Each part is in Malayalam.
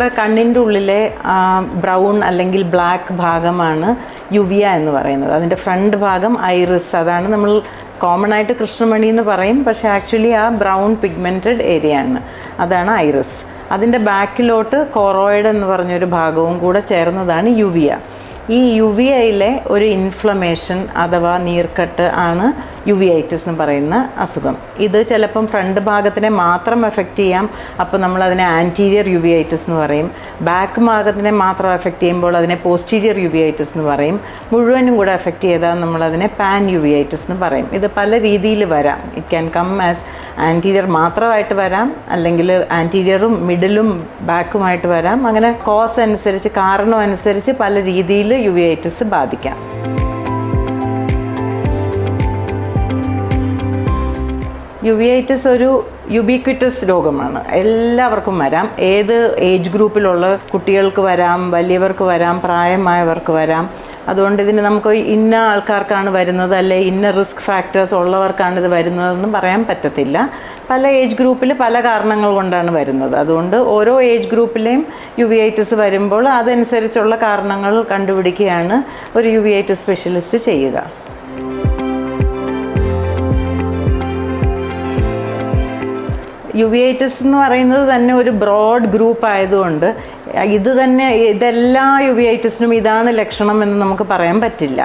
നമ്മുടെ കണ്ണിൻ്റെ ഉള്ളിലെ ബ്രൗൺ അല്ലെങ്കിൽ ബ്ലാക്ക് ഭാഗമാണ് യുവിയ എന്ന് പറയുന്നത്. അതിൻ്റെ ഫ്രണ്ട് ഭാഗം ഐറിസ്, അതാണ് നമ്മൾ കോമൺ ആയിട്ട് കൃഷ്ണമണി എന്ന് പറയും, പക്ഷേ ആക്ച്വലി ആ ബ്രൗൺ പിഗ്മെൻറ്റഡ് ഏരിയ ആണ്, അതാണ് ഐറിസ്. അതിൻ്റെ ബാക്കിലോട്ട് കൊറോയിഡ് എന്ന് പറഞ്ഞൊരു ഭാഗവും കൂടെ ചേർന്നതാണ് യുവിയ. ഈ യുവിയയിലെ ഒരു ഇൻഫ്ലമേഷൻ അഥവാ നീർക്കെട്ട് ആണ് യുവിയൈറ്റിസ് എന്ന് പറയുന്ന അസുഖം. ഇത് ചിലപ്പം ഫ്രണ്ട് ഭാഗത്തിനെ മാത്രം എഫക്റ്റ് ചെയ്യാം, അപ്പോൾ നമ്മളതിനെ ആൻറ്റീരിയർ യുവിയൈറ്റിസ് എന്ന് പറയും. ബാക്ക് ഭാഗത്തിനെ മാത്രം എഫക്റ്റ് ചെയ്യുമ്പോൾ അതിനെ പോസ്റ്റീരിയർ യുവിയൈറ്റിസ് എന്ന് പറയും. മുഴുവനും കൂടെ എഫക്റ്റ് ചെയ്താൽ നമ്മളതിനെ പാൻ യുവിയൈറ്റിസ് എന്ന് പറയും. ഇത് പല രീതിയിൽ വരാം. It can come as anterior മാത്രമായിട്ട് വരാം, അല്ലെങ്കിൽ ആൻറ്റീരിയറും മിഡിലും ബാക്കുമായിട്ട് വരാം. അങ്ങനെ കോസ് അനുസരിച്ച്, കാരണം അനുസരിച്ച് പല രീതിയിൽ യുവിയൈറ്റിസ് ബാധിക്കാം. യുവിയൈറ്റിസ് ഒരു യുബിക്വിറ്റസ് രോഗമാണ്, എല്ലാവർക്കും വരാം. ഏത് ഏജ് ഗ്രൂപ്പിലുള്ള കുട്ടികൾക്ക് വരാം, വലിയവർക്ക് വരാം, പ്രായമായവർക്ക് വരാം. അതുകൊണ്ട് ഇതിന് നമുക്ക് ഇന്ന ആൾക്കാർക്കാണ് വരുന്നത്, അല്ലെ ഇന്ന റിസ്ക് ഫാക്ടേഴ്സ് ഉള്ളവർക്കാണ് ഇത് വരുന്നതെന്നും പറയാൻ പറ്റത്തില്ല. പല ഏജ് ഗ്രൂപ്പിൽ പല കാരണങ്ങൾ കൊണ്ടാണ് വരുന്നത്. അതുകൊണ്ട് ഓരോ ഏജ് ഗ്രൂപ്പിലെയും യുവിയൈറ്റിസ് വരുമ്പോൾ അതനുസരിച്ചുള്ള കാരണങ്ങൾ കണ്ടുപിടിക്കുകയാണ് ഒരു യുവിയൈറ്റിസ് സ്പെഷ്യലിസ്റ്റ് ചെയ്യുക. യുവിയൈറ്റിസ് എന്ന് പറയുന്നത് തന്നെ ഒരു ബ്രോഡ് ഗ്രൂപ്പ് ആയതുകൊണ്ട് ഇതെല്ലാ യുവിയൈറ്റിസിനും ഇതാണ് ലക്ഷണം എന്ന് നമുക്ക് പറയാൻ പറ്റില്ല.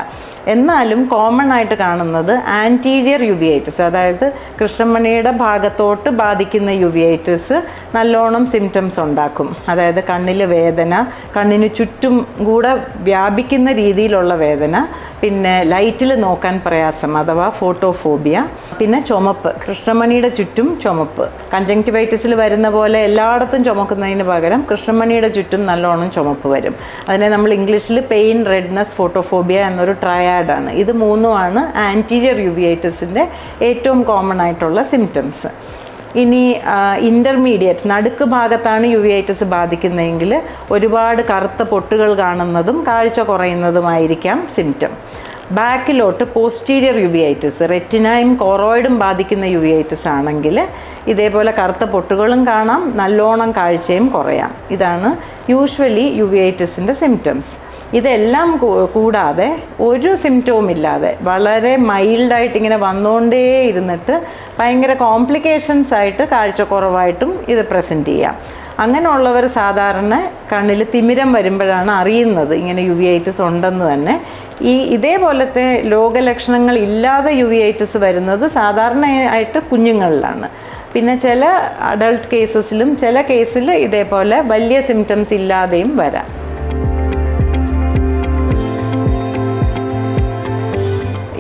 എന്നാലും കോമൺ ആയിട്ട് കാണുന്നത് ആൻറ്റീരിയർ യുവിയൈറ്റിസ്, അതായത് കൃഷ്ണമണിയുടെ ഭാഗത്തോട്ട് ബാധിക്കുന്ന യുവിയൈറ്റിസ് നല്ലോണം സിംറ്റംസ് ഉണ്ടാക്കും. അതായത് കണ്ണിൽ വേദന, കണ്ണിന് ചുറ്റും കൂടെ വ്യാപിക്കുന്ന രീതിയിലുള്ള വേദന, പിന്നെ ലൈറ്റിൽ നോക്കാൻ പ്രയാസം അഥവാ ഫോട്ടോഫോബിയ, പിന്നെ ചുമപ്പ്, കൃഷ്ണമണിയുടെ ചുറ്റും ചുമപ്പ്. കൺജങ്ക്റ്റിവൈറ്റിസിൽ വരുന്ന പോലെ എല്ലായിടത്തും ചുമക്കുന്നതിന് പകരം കൃഷ്ണമണിയുടെ ചുറ്റും നല്ലോണം ചുമപ്പ് വരും. അതിനെ നമ്മൾ ഇംഗ്ലീഷിൽ പെയിൻ, റെഡ്നെസ്, ഫോട്ടോഫോബിയ എന്നൊരു ട്രയാഡാണ്. ഇത് മൂന്നുമാണ് ആൻറ്റീരിയർ യുവിയൈറ്റിസിൻ്റെ ഏറ്റവും കോമൺ ആയിട്ടുള്ള സിംറ്റംസ്. ഇനി ഇൻ്റർമീഡിയറ്റ്, നടുക്ക് ഭാഗത്താണ് യുവിയൈറ്റിസ് ബാധിക്കുന്നതെങ്കിൽ ഒരുപാട് കറുത്ത പൊട്ടുകൾ കാണുന്നതും കാഴ്ച കുറയുന്നതുമായിരിക്കാം സിംറ്റം. ബാക്കിലോട്ട് പോസ്റ്റീരിയർ യുവിയൈറ്റിസ്, റെറ്റിനയും കൊറോയിഡും ബാധിക്കുന്ന യുവിയൈറ്റിസ് ആണെങ്കിൽ ഇതേപോലെ കറുത്ത പൊട്ടുകളും കാണാം, നല്ലോണം കാഴ്ചയും കുറയാം. ഇതാണ് യൂഷ്വലി യുവിയൈറ്റിസിൻ്റെ സിംറ്റംസ്. ഇതെല്ലാം കൂടാതെ ഒരു സിംറ്റവും ഇല്ലാതെ വളരെ മൈൽഡായിട്ട് ഇങ്ങനെ വന്നുകൊണ്ടേ ഇരുന്നിട്ട് ഭയങ്കര കോംപ്ലിക്കേഷൻസ് ആയിട്ട് കാഴ്ചക്കുറവായിട്ടും ഇത് പ്രസൻറ്റ് ചെയ്യാം. അങ്ങനെയുള്ളവർ സാധാരണ കണ്ണിൽ തിമിരം വരുമ്പോഴാണ് അറിയുന്നത് ഇങ്ങനെ യുവിയൈറ്റിസ് ഉണ്ടെന്ന് തന്നെ. ഇതേപോലത്തെ രോഗലക്ഷണങ്ങൾ ഇല്ലാതെ യുവിയൈറ്റിസ് വരുന്നത് സാധാരണയായിട്ട് കുഞ്ഞുങ്ങളിലാണ്. പിന്നെ ചില അഡൾട്ട് കേസസിലും ചില കേസിൽ ഇതേപോലെ വലിയ സിംറ്റംസ് ഇല്ലാതെയും വരാം.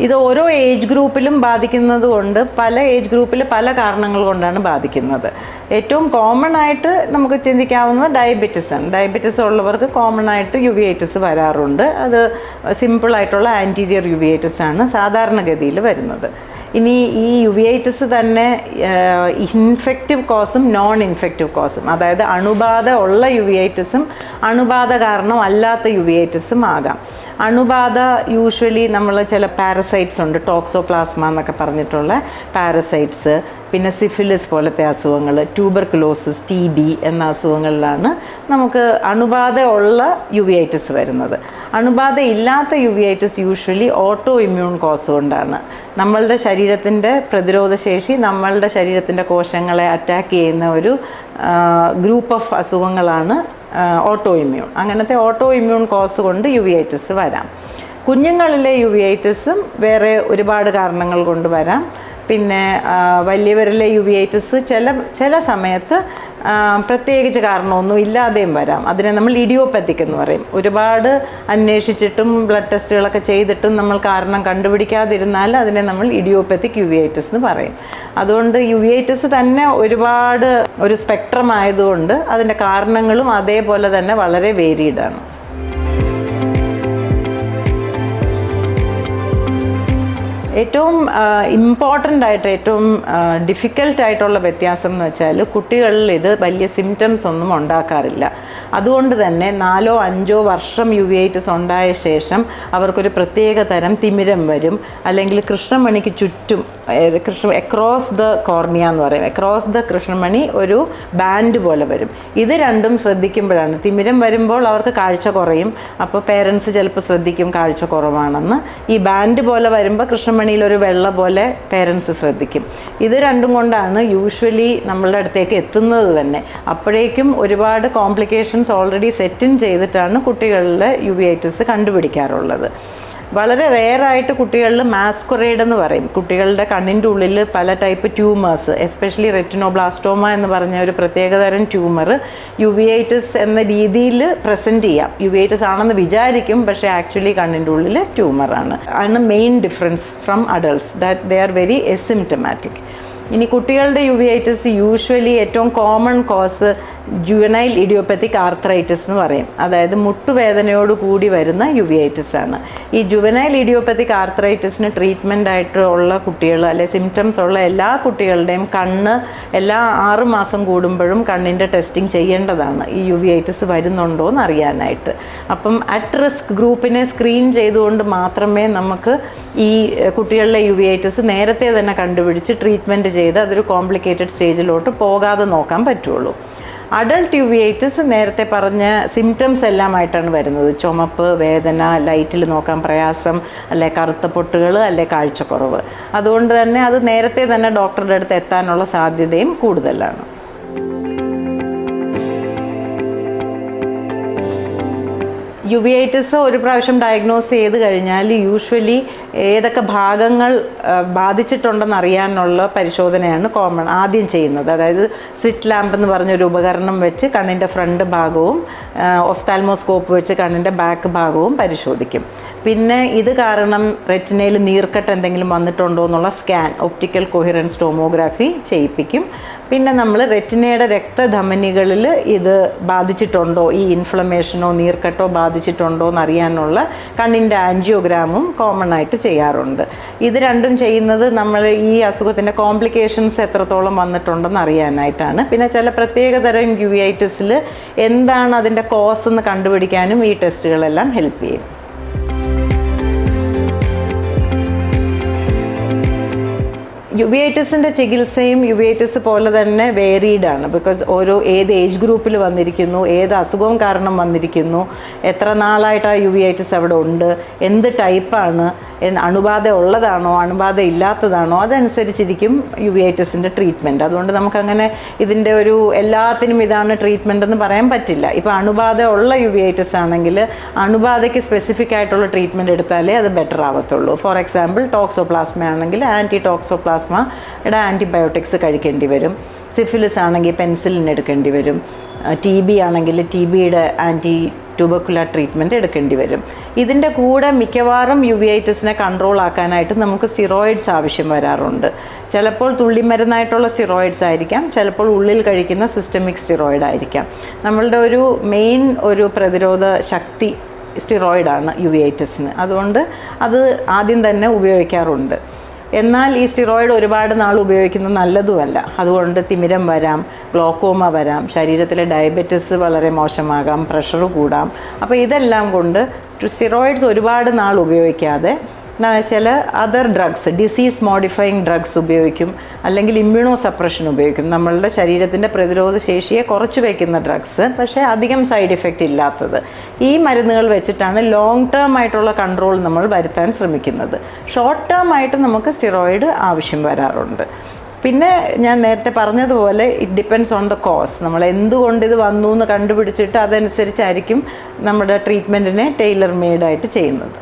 ഇത് ഓരോ ഏജ് ഗ്രൂപ്പിലും ബാധിക്കുന്നത് കൊണ്ട് പല ഏജ് ഗ്രൂപ്പിൽ പല കാരണങ്ങൾ കൊണ്ടാണ് ബാധിക്കുന്നത്. ഏറ്റവും കോമൺ ആയിട്ട് നമുക്ക് ചിന്തിക്കാവുന്നത് ഡയബറ്റിസ് ആണ്. ഡയബറ്റിസ് ഉള്ളവർക്ക് കോമൺ ആയിട്ട് യുവിയൈറ്റിസ് വരാറുണ്ട്. അത് സിമ്പിളായിട്ടുള്ള ആൻറ്റീരിയർ യുവിയൈറ്റിസ് ആണ് സാധാരണഗതിയിൽ വരുന്നത്. ഇനി ഈ യുവിയൈറ്റിസ് തന്നെ ഇൻഫെക്റ്റീവ് കോസും നോൺ ഇൻഫെക്റ്റീവ് കോസും, അതായത് അണുബാധ ഉള്ള യുവിയൈറ്റിസും അണുബാധ കാരണം അല്ലാത്ത യുവിയൈറ്റിസും ആകാം. അണുബാധ യൂഷ്വലി നമ്മൾ ചില പാരസൈറ്റ്സ് ഉണ്ട്, ടോക്സോപ്ലാസ്മ എന്നൊക്കെ പറഞ്ഞിട്ടുള്ള പാരസൈറ്റ്സ്, പിന്നെ സിഫിലിസ് പോലത്തെ അസുഖങ്ങൾ, ട്യൂബർകുലോസിസ്, TB എന്ന അസുഖങ്ങളിലാണ് നമുക്ക് അണുബാധ ഉള്ള യുവിയൈറ്റിസ് വരുന്നത്. അണുബാധ ഇല്ലാത്ത uveitis usually auto immune cause കൊണ്ടാണ്. നമ്മളുടെ ശരീരത്തിൻ്റെ പ്രതിരോധശേഷി നമ്മളുടെ ശരീരത്തിൻ്റെ കോശങ്ങളെ അറ്റാക്ക് ചെയ്യുന്ന ഒരു ഗ്രൂപ്പ് ഓഫ് അസുഖങ്ങളാണ് ഓട്ടോ ഇമ്മ്യൂൺ. അങ്ങനത്തെ ഓട്ടോ ഇമ്മ്യൂൺ കോസ് കൊണ്ട് യുവിയൈറ്റിസ് വരാം. കുഞ്ഞുങ്ങളിലെ യുവിയൈറ്റിസും വേറെ ഒരുപാട് കാരണങ്ങൾ കൊണ്ട് വരാം. പിന്നെ വലിയവരിലെ യുവിയൈറ്റിസ് ചില സമയത്ത് പ്രത്യേകിച്ച് കാരണമൊന്നും ഇല്ലാതെയും വരാം. അതിനെ നമ്മൾ ഇഡിയോപ്പത്തിക് എന്ന് പറയും. ഒരുപാട് അന്വേഷിച്ചിട്ടും ബ്ലഡ് ടെസ്റ്റുകളൊക്കെ ചെയ്തിട്ടും നമ്മൾ കാരണം കണ്ടുപിടിക്കാതിരുന്നാൽ അതിനെ നമ്മൾ ഇഡിയോപ്പത്തിക് യുവിയൈറ്റിസ് എന്ന് പറയും. അതുകൊണ്ട് യുവിയൈറ്റിസ് തന്നെ ഒരുപാട് ഒരു സ്പെക്ട്രം ആയതുകൊണ്ട് അതിൻ്റെ കാരണങ്ങളും അതേപോലെ തന്നെ വളരെ വേരീഡാണ്. ഏറ്റവും ഇമ്പോർട്ടൻ്റ് ആയിട്ട് ഏറ്റവും ഡിഫിക്കൽട്ടായിട്ടുള്ള വ്യത്യാസം എന്ന് വെച്ചാൽ കുട്ടികളിൽ ഇത് വലിയ സിംറ്റംസ് ഒന്നും ഉണ്ടാക്കാറില്ല. അതുകൊണ്ട് തന്നെ 4-5 വർഷം യുവിഐറ്റിസ് ഉണ്ടായ ശേഷം അവർക്കൊരു പ്രത്യേക തരം തിമിരം വരും, അല്ലെങ്കിൽ കൃഷ്ണമണിക്ക് ചുറ്റും അക്രോസ് ദ കോർണിയ എന്ന് പറയും, അക്രോസ് ദ കൃഷ്ണമണി ഒരു ബാൻഡ് പോലെ വരും. ഇത് രണ്ടും ശ്രദ്ധിക്കുമ്പോഴാണ്, തിമിരം വരുമ്പോൾ അവർക്ക് കാഴ്ച കുറയും, അപ്പോൾ പേരൻസ് ചിലപ്പോൾ ശ്രദ്ധിക്കും കാഴ്ച കുറവാണെന്ന്. ഈ ബാൻഡ് പോലെ വരുമ്പോൾ കൃഷ്ണമണിയിൽ ഒരു വെള്ള പോലെ പേരൻസ് ശ്രദ്ധിക്കും. ഇത് രണ്ടും കൊണ്ടാണ് യൂഷ്വലി നമ്മളുടെ അടുത്തേക്ക് എത്തുന്നത് തന്നെ. അപ്പോഴേക്കും ഒരുപാട് കോംപ്ലിക്കേഷൻസ് ഓൾറെഡി സെറ്റ് ഇൻ ചെയ്തിട്ടാണ് കുട്ടികളിലെ യുവിഐറ്റിസ് കണ്ടുപിടിക്കാറുള്ളത്. വളരെ റെയറായിട്ട് കുട്ടികളിൽ മാസ്കുറേഡ് എന്ന് പറയും, കുട്ടികളുടെ കണ്ണിൻ്റെ ഉള്ളിൽ പല ടൈപ്പ് ട്യൂമേഴ്സ്, എസ്പെഷ്യലി റെറ്റിനോബ്ലാസ്റ്റോമ എന്ന് പറഞ്ഞ ഒരു പ്രത്യേകതരം ട്യൂമർ യുവിഐറ്റിസ് എന്ന രീതിയിൽ പ്രസൻറ്റ് ചെയ്യാം. യുവിഐറ്റിസ് ആണെന്ന് വിചാരിക്കും, പക്ഷേ ആക്ച്വലി കണ്ണിൻ്റെ ഉള്ളിൽ ട്യൂമറാണ്. ആണ് main difference from adults, that they are very asymptomatic. ഇനി കുട്ടികളുടെ യുവിഐറ്റിസ് യൂഷ്വലി ഏറ്റവും common cause juvenile idiopathic arthritis എന്ന് പറയും, അതായത് മുട്ടുവേദനയോട് കൂടി വരുന്ന യുവിഐറ്റിസ് ആണ്. ഈ ജുവനൈൽ ഇഡിയോപ്പത്തിക് ആർത്രൈറ്റിസിന് ട്രീറ്റ്മെൻ്റ് ആയിട്ട് ഉള്ള കുട്ടികൾ, അല്ലെ സിംറ്റംസ് ഉള്ള എല്ലാ കുട്ടികളുടെയും കണ്ണ് എല്ലാ 6 മാസം കൂടുമ്പോഴും കണ്ണിൻ്റെ ടെസ്റ്റിംഗ് ചെയ്യേണ്ടതാണ്, ഈ യുവിഐറ്റിസ് വരുന്നുണ്ടോ എന്ന് അറിയാനായിട്ട്. അപ്പം അറ്റ് റിസ്ക് ഗ്രൂപ്പിനെ സ്ക്രീൻ ചെയ്തുകൊണ്ട് മാത്രമേ നമുക്ക് ഈ കുട്ടികളിലെ യുവിഐറ്റിസ് നേരത്തെ തന്നെ കണ്ടുപിടിച്ച് ട്രീറ്റ്മെൻറ്റ് ചെയ്ത് അതൊരു കോംപ്ലിക്കേറ്റഡ് സ്റ്റേജിലോട്ട് പോകാതെ നോക്കാൻ പറ്റുള്ളൂ. അഡൾട്ട് യുവിഐറ്റിസ് നേരത്തെ പറഞ്ഞ സിംറ്റംസ് എല്ലാമായിട്ടാണ് വരുന്നത്. ചുമപ്പ്, വേദന, ലൈറ്റിൽ നോക്കാൻ പ്രയാസം, അല്ലെ കറുത്ത പൊട്ടുകൾ, അല്ലെ കാഴ്ചക്കുറവ്. അതുകൊണ്ട് തന്നെ അത് നേരത്തെ തന്നെ ഡോക്ടറുടെ അടുത്ത് എത്താനുള്ള സാധ്യതയും കൂടുതലാണ്. യുവിഐറ്റിസ് ഒരു പ്രാവശ്യം ഡയഗ്നോസ് ചെയ്ത് കഴിഞ്ഞാൽ യൂഷ്വലി ഏതൊക്കെ ഭാഗങ്ങൾ ബാധിച്ചിട്ടുണ്ടെന്ന് അറിയാനുള്ള പരിശോധനയാണ് ആദ്യം ചെയ്യുന്നത്. അതായത് സ്ലിറ്റ് ലാമ്പ് എന്ന് പറഞ്ഞൊരു ഉപകരണം വെച്ച് കണ്ണിൻ്റെ ഫ്രണ്ട് ഭാഗവും ഒഫ്താൽമോസ്കോപ്പ് വെച്ച് കണ്ണിൻ്റെ ബാക്ക് ഭാഗവും പരിശോധിക്കും. പിന്നെ ഇത് കാരണം റെറ്റിനയിൽ നീർക്കെട്ട് എന്തെങ്കിലും വന്നിട്ടുണ്ടോ എന്നുള്ള സ്കാൻ, ഒപ്റ്റിക്കൽ കൊഹിറൻസ് ടോമോഗ്രാഫി ചെയ്യിപ്പിക്കും. പിന്നെ നമ്മൾ റെറ്റിനയുടെ രക്തധമനികളിൽ ഇത് ബാധിച്ചിട്ടുണ്ടോ, ഈ ഇൻഫ്ലമേഷനോ നീർക്കെട്ടോ ബാധിച്ചിട്ടുണ്ടോ എന്നറിയാനുള്ള കണ്ണിൻ്റെ ആൻജിയോഗ്രാമും കോമൺ ആയിട്ട് ചെയ്യാറുണ്ട്. ഇത് രണ്ടും ചെയ്യുന്നത് നമ്മൾ ഈ അസുഖത്തിൻ്റെ കോംപ്ലിക്കേഷൻസ് എത്രത്തോളം വന്നിട്ടുണ്ടെന്ന് അറിയാനായിട്ടാണ്. പിന്നെ ചില പ്രത്യേകതരം യുവിഐറ്റിസിൽ എന്താണ് അതിൻ്റെ കോസ് എന്ന് കണ്ടുപിടിക്കാനും ഈ ടെസ്റ്റുകളെല്ലാം ഹെൽപ്പ് ചെയ്യും. യുവിഐറ്റിസിൻ്റെ ചികിത്സയും യുവിഐറ്റിസ് പോലെ തന്നെ വേരീഡാണ്. ബിക്കോസ് ഏത് ഏജ് ഗ്രൂപ്പിൽ വന്നിരിക്കുന്നു, ഏത് അസുഖവും കാരണം വന്നിരിക്കുന്നു, എത്ര നാളായിട്ട് ആ യുവിഐറ്റിസ് അവിടെ ഉണ്ട്, എന്ത് ടൈപ്പാണ്, അണുബാധ ഉള്ളതാണോ അണുബാധ ഇല്ലാത്തതാണോ, അതനുസരിച്ചിരിക്കും യുവിഐറ്റിസിൻ്റെ ട്രീറ്റ്മെൻറ്റ്. അതുകൊണ്ട് നമുക്കങ്ങനെ ഇതിൻ്റെ ഒരു എല്ലാത്തിനും ഇതാണ് ട്രീറ്റ്മെൻ്റ് എന്ന് പറയാൻ പറ്റില്ല. ഇപ്പോൾ അണുബാധ ഉള്ള യുവിഐറ്റിസ് ആണെങ്കിൽ അണുബാധയ്ക്ക് സ്പെസിഫിക് ആയിട്ടുള്ള ട്രീറ്റ്മെൻറ്റ് എടുത്താലേ അത് ബെറ്റർ ആവത്തുള്ളൂ. ഫോർ എക്സാമ്പിൾ ടോക്സോപ്ലാസ്മ ആണെങ്കിൽ ആൻറ്റി ടോക്സോപ്ലാസ്മയുടെ ആൻറ്റിബയോട്ടിക്സ് കഴിക്കേണ്ടി വരും. സിഫിലിസ് ആണെങ്കിൽ പെൻസിലിൻ എടുക്കേണ്ടി വരും. ടി ബി ആണെങ്കിൽ ടി ബിയുടെ ആൻറ്റി ട്യൂബർക്കുലർ ട്രീറ്റ്മെൻറ്റ് എടുക്കേണ്ടി വരും. ഇതിൻ്റെ കൂടെ മിക്കവാറും യുവിഐറ്റിസിനെ കൺട്രോൾ ആക്കാനായിട്ട് നമുക്ക് സ്റ്റിറോയിഡ്സ് ആവശ്യം വരാറുണ്ട്. ചിലപ്പോൾ തുള്ളിമരുന്നായിട്ടുള്ള സ്റ്റിറോയിഡ്സ് ആയിരിക്കാം, ചിലപ്പോൾ ഉള്ളിൽ കഴിക്കുന്ന സിസ്റ്റമിക് സ്റ്റിറോയിഡ് ആയിരിക്കാം. നമ്മളുടെ ഒരു മെയിൻ പ്രതിരോധ ശക്തി സ്റ്റിറോയിഡാണ് യുവിഐറ്റിസിന്. അതുകൊണ്ട് അത് ആദ്യം തന്നെ ഉപയോഗിക്കാറുണ്ട്. എന്നാൽ ഈ സ്റ്റിറോയിഡ് ഒരുപാട് നാൾ ഉപയോഗിക്കുന്നത് നല്ലതുമല്ല. അതുകൊണ്ട് തിമിരം വരാം, ഗ്ലോക്കോമ വരാം, ശരീരത്തിലെ ഡയബറ്റിസ് വളരെ മോശമാകാം, പ്രഷർ കൂടാം. അപ്പോൾ ഇതെല്ലാം കൊണ്ട് സ്റ്റിറോയിഡ്സ് ഒരുപാട് നാൾ ഉപയോഗിക്കാതെ ചില other drugs, disease modifying drugs ഉപയോഗിക്കും, അല്ലെങ്കിൽ ഇമ്മ്യൂണോ സപ്രഷൻ ഉപയോഗിക്കും. നമ്മളുടെ ശരീരത്തിൻ്റെ പ്രതിരോധ ശേഷിയെ കുറച്ച് വയ്ക്കുന്ന ഡ്രഗ്സ്, പക്ഷേ അധികം സൈഡ് ഇഫക്റ്റ് ഇല്ലാത്തത്. ഈ മരുന്നുകൾ വെച്ചിട്ടാണ് ലോങ് ടേം ആയിട്ടുള്ള കൺട്രോൾ നമ്മൾ വരുത്താൻ ശ്രമിക്കുന്നത്. ഷോർട്ട് ടേം ആയിട്ട് നമുക്ക് സ്റ്റിറോയിഡ് ആവശ്യം വരാറുണ്ട്. പിന്നെ ഞാൻ നേരത്തെ പറഞ്ഞതുപോലെ it depends on the cause. നമ്മൾ എന്തുകൊണ്ട് ഇത് വന്നു എന്ന് കണ്ടുപിടിച്ചിട്ട് അതനുസരിച്ചായിരിക്കും നമ്മുടെ ട്രീറ്റ്മെൻറ്റിനെ ടൈലർ മെയ്ഡായിട്ട് ചെയ്യുന്നത്.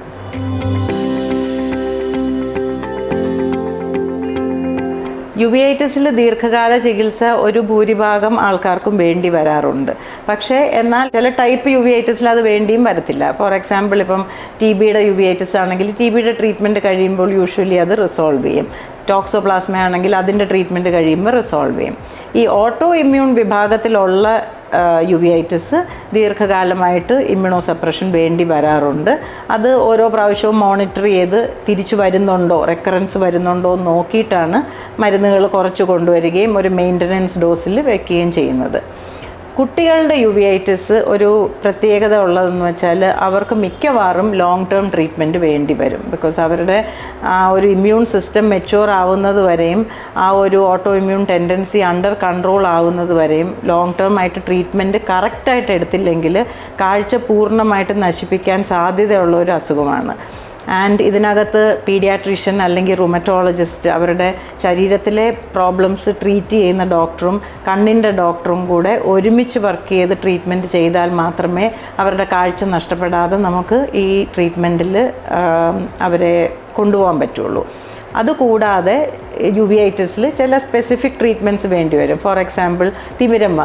യുവിഐറ്റിസിൽ ദീർഘകാല ചികിത്സ ഒരു ഭൂരിഭാഗം ആൾക്കാർക്കും വേണ്ടി വരാറുണ്ട്. പക്ഷേ എന്നാൽ ചില ടൈപ്പ് യുവിഐറ്റിസിൽ അത് വേണ്ടിയും വരത്തില്ല. ഫോർ എക്സാമ്പിൾ ഇപ്പം ടി ബിയുടെ യുവിഐറ്റിസ് ആണെങ്കിൽ ടി ബിയുടെ ട്രീറ്റ്മെൻറ്റ് കഴിയുമ്പോൾ യൂഷ്വലി അത് റിസോൾവ് ചെയ്യും. ടോക്സോപ്ലാസ്മ ആണെങ്കിൽ അതിൻ്റെ ട്രീറ്റ്മെൻറ്റ് കഴിയുമ്പോൾ റിസോൾവ് ചെയ്യും. ഈ ഓട്ടോ ഇമ്മ്യൂൺ വിഭാഗത്തിലുള്ള യുവിഐറ്റിസ് ദീർഘകാലമായിട്ട് ഇമ്മ്യൂണോ സപ്രഷൻ വേണ്ടി വരാറുണ്ട്. അത് ഓരോ പ്രാവശ്യവും മോണിറ്റർ ചെയ്ത് തിരിച്ചു വരുന്നുണ്ടോ, റെക്കറൻസ് വരുന്നുണ്ടോ എന്ന് നോക്കിയിട്ടാണ് മരുന്നുകൾ കുറച്ച് കൊണ്ടുവരികയും ഒരു മെയിൻ്റനൻസ് ഡോസിൽ വയ്ക്കുകയും ചെയ്യുന്നത്. കുട്ടികളുടെ യുവിഐറ്റിസ് ഒരു പ്രത്യേകത ഉള്ളതെന്ന് വെച്ചാൽ അവർക്ക് മിക്കവാറും ലോങ് ടേം ട്രീറ്റ്മെൻറ്റ് വേണ്ടി വരും. ബിക്കോസ് അവരുടെ ഒരു ഇമ്മ്യൂൺ സിസ്റ്റം മെച്യൂർ ആവുന്നത് വരെയും ആ ഒരു auto immune tendency under control ആവുന്നത് വരെയും ലോങ് ടേം ആയിട്ട് ട്രീറ്റ്മെൻറ്റ് കറക്റ്റായിട്ട് എടുത്തില്ലെങ്കിൽ കാഴ്ച പൂർണ്ണമായിട്ട് നശിപ്പിക്കാൻ സാധ്യതയുള്ള ഒരു അസുഖമാണ്. ആൻഡ് ഇതിനകത്ത് പീഡിയാട്രീഷ്യൻ അല്ലെങ്കിൽ റുമറ്റോളജിസ്റ്റ് അവരുടെ ശരീരത്തിലെ പ്രോബ്ലംസ് ട്രീറ്റ് ചെയ്യുന്ന ഡോക്ടറും കണ്ണിൻ്റെ ഡോക്ടറും കൂടെ ഒരുമിച്ച് വർക്ക് ചെയ്ത് ട്രീറ്റ്മെൻറ്റ് ചെയ്താൽ മാത്രമേ അവരുടെ കാഴ്ച നഷ്ടപ്പെടാതെ നമുക്ക് ഈ ട്രീറ്റ്മെൻറ്റിൽ അവരെ കൊണ്ടുപോകാൻ പറ്റുള്ളൂ. അതുകൂടാതെ യുവിഐറ്റിസിൽ ചില സ്പെസിഫിക് ട്രീറ്റ്മെൻറ്റ്സ് വേണ്ടി വരും. ഫോർ എക്സാമ്പിൾ തിമിരം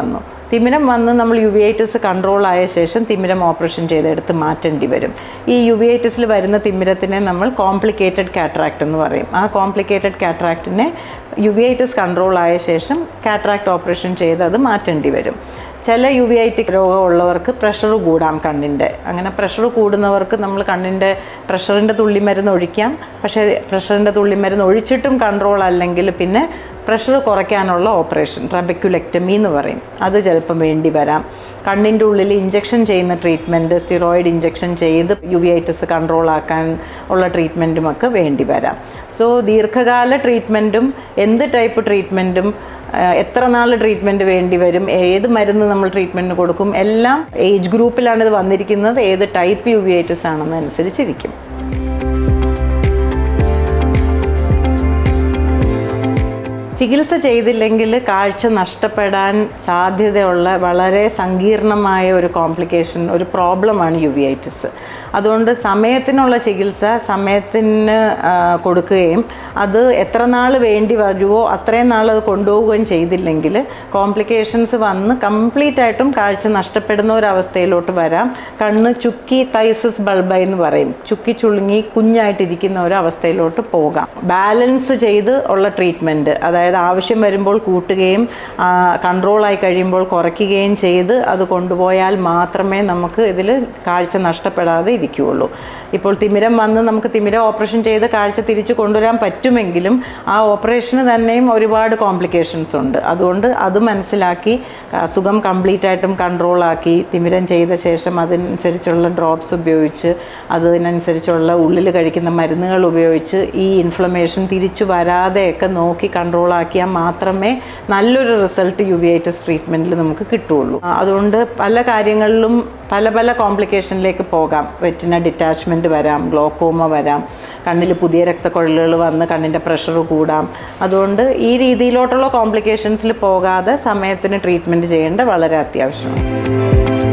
വന്ന് നമ്മൾ യുവിഐറ്റിസ് കൺട്രോൾ ആയ ശേഷം തിമിരം ഓപ്പറേഷൻ ചെയ്തെടുത്ത് മാറ്റേണ്ടി വരും. ഈ യുവിഐറ്റിസിൽ വരുന്ന തിമിരത്തിനെ നമ്മൾ കോംപ്ലിക്കേറ്റഡ് കാറ്ററാക്ട് എന്ന് പറയും. ആ കോംപ്ലിക്കേറ്റഡ് കാറ്ററാക്റ്റിനെ യുവിഐറ്റിസ് കൺട്രോൾ ആയ ശേഷം കാറ്ററാക്ട് ഓപ്പറേഷൻ ചെയ്ത് അത് മാറ്റേണ്ടി വരും. ചില യുവിഐറ്റിക് രോഗമുള്ളവർക്ക് പ്രഷർ കൂടാം കണ്ണിൻ്റെ. അങ്ങനെ പ്രഷർ കൂടുന്നവർക്ക് നമ്മൾ കണ്ണിൻ്റെ പ്രഷറിൻ്റെ തുള്ളിമരുന്ന് ഒഴിക്കാം. പക്ഷേ പ്രഷറിൻ്റെ തുള്ളിമരുന്ന് ഒഴിച്ചിട്ടും കൺട്രോൾ അല്ലെങ്കിൽ പിന്നെ പ്രഷർ കുറയ്ക്കാനുള്ള ഓപ്പറേഷൻ ട്രബെക്യുലെക്ടമി എന്ന് പറയും, അത് ചിലപ്പം വേണ്ടി വരാം. കണ്ണിൻ്റെ ഉള്ളിൽ ഇഞ്ചക്ഷൻ ചെയ്യുന്ന ട്രീറ്റ്മെൻറ്റ്, സ്റ്റിറോയിഡ് ഇഞ്ചക്ഷൻ ചെയ്ത് യുവിഐറ്റിസ് കൺട്രോൾ ആക്കാൻ ഉള്ള ട്രീറ്റ്മെൻറ്റുമൊക്കെ വേണ്ടി വരാം. സോ ദീർഘകാല ട്രീറ്റ്മെൻറ്റും എന്ത് ടൈപ്പ് ട്രീറ്റ്മെൻറ്റും എത്ര നാൾ ട്രീറ്റ്മെൻറ്റ് വേണ്ടി വരും, ഏത് മരുന്ന് നമ്മൾ ട്രീറ്റ്മെൻറ്റ് കൊടുക്കും, എല്ലാം ഏജ് ഗ്രൂപ്പിലാണ് ഇത് വന്നിരിക്കുന്നത്, ഏത് ടൈപ്പ് യുവിഐറ്റിസ് ആണെന്ന് അനുസരിച്ചിരിക്കും. ചികിത്സ ചെയ്തില്ലെങ്കിൽ കാഴ്ച നഷ്ടപ്പെടാൻ സാധ്യതയുള്ള വളരെ സങ്കീർണമായ ഒരു കോംപ്ലിക്കേഷൻ, ഒരു പ്രോബ്ലമാണ് യുവിഐറ്റിസ്. അതുകൊണ്ട് സമയത്തിനുള്ള ചികിത്സ സമയത്തിന് കൊടുക്കുകയും അത് എത്ര നാൾ വേണ്ടി വരുമോ അത്രയും നാൾ അത് കൊണ്ടുപോവുകയും ചെയ്തില്ലെങ്കിൽ കോംപ്ലിക്കേഷൻസ് വന്ന് കംപ്ലീറ്റ് ആയിട്ടും കാഴ്ച നഷ്ടപ്പെടുന്ന ഒരവസ്ഥയിലോട്ട് വരാം. കണ്ണ് ചുക്കി തൈസിസ് ബൾബ എന്ന് പറയും, ചുക്കി ചുളുങ്ങി കുഞ്ഞായിട്ടിരിക്കുന്ന ഒരു അവസ്ഥയിലോട്ട് പോകാം. ബാലൻസ് ചെയ്ത് ഉള്ള ട്രീറ്റ്മെൻറ്റ്, അതായത് ആവശ്യം വരുമ്പോൾ കൂട്ടുകയും കൺട്രോളായി കഴിയുമ്പോൾ കുറയ്ക്കുകയും ചെയ്ത് അത് കൊണ്ടുപോയാൽ മാത്രമേ നമുക്ക് ഇതിൽ കാഴ്ച നഷ്ടപ്പെടാതെ ഇരിക്കുകയുള്ളൂ. ഇപ്പോൾ തിമിരം വന്ന് നമുക്ക് തിമിരം ഓപ്പറേഷൻ ചെയ്ത് കാഴ്ച തിരിച്ചു കൊണ്ടുവരാൻ പറ്റുമെങ്കിലും ആ ഓപ്പറേഷന് തന്നെയും ഒരുപാട് കോംപ്ലിക്കേഷൻസ് ഉണ്ട്. അതുകൊണ്ട് അത് മനസ്സിലാക്കി അസുഖം കംപ്ലീറ്റ് ആയിട്ടും കൺട്രോളാക്കി തിമിരം ചെയ്ത ശേഷം അതിനനുസരിച്ചുള്ള ഡ്രോപ്സ് ഉപയോഗിച്ച് അതിനനുസരിച്ചുള്ള ഉള്ളിൽ കഴിക്കുന്ന മരുന്നുകൾ ഉപയോഗിച്ച് ഈ ഇൻഫ്ലമേഷൻ തിരിച്ചു വരാതെയൊക്കെ നോക്കി കൺട്രോളാക്കിയാൽ മാത്രമേ നല്ലൊരു റിസൾട്ട് യുവിഐറ്റിസ് ട്രീറ്റ്മെൻറ്റിൽ നമുക്ക് കിട്ടുകയുള്ളൂ. അതുകൊണ്ട് പല കാര്യങ്ങളിലും പല കോംപ്ലിക്കേഷനിലേക്ക് പോകാം. റെറ്റിന ഡിറ്റാച്ച്മെൻറ്റ് വരാം, ഗ്ലോക്കോമ വരാം, കണ്ണിൽ പുതിയ രക്തക്കൊഴലുകൾ വന്ന് കണ്ണിൻ്റെ പ്രഷർ കൂടാം. അതുകൊണ്ട് ഈ രീതിയിലോട്ടുള്ള കോംപ്ലിക്കേഷൻസിൽ പോകാതെ സമയത്തിന് ട്രീറ്റ്മെൻറ്റ് ചെയ്യേണ്ടത് വളരെ അത്യാവശ്യമാണ്.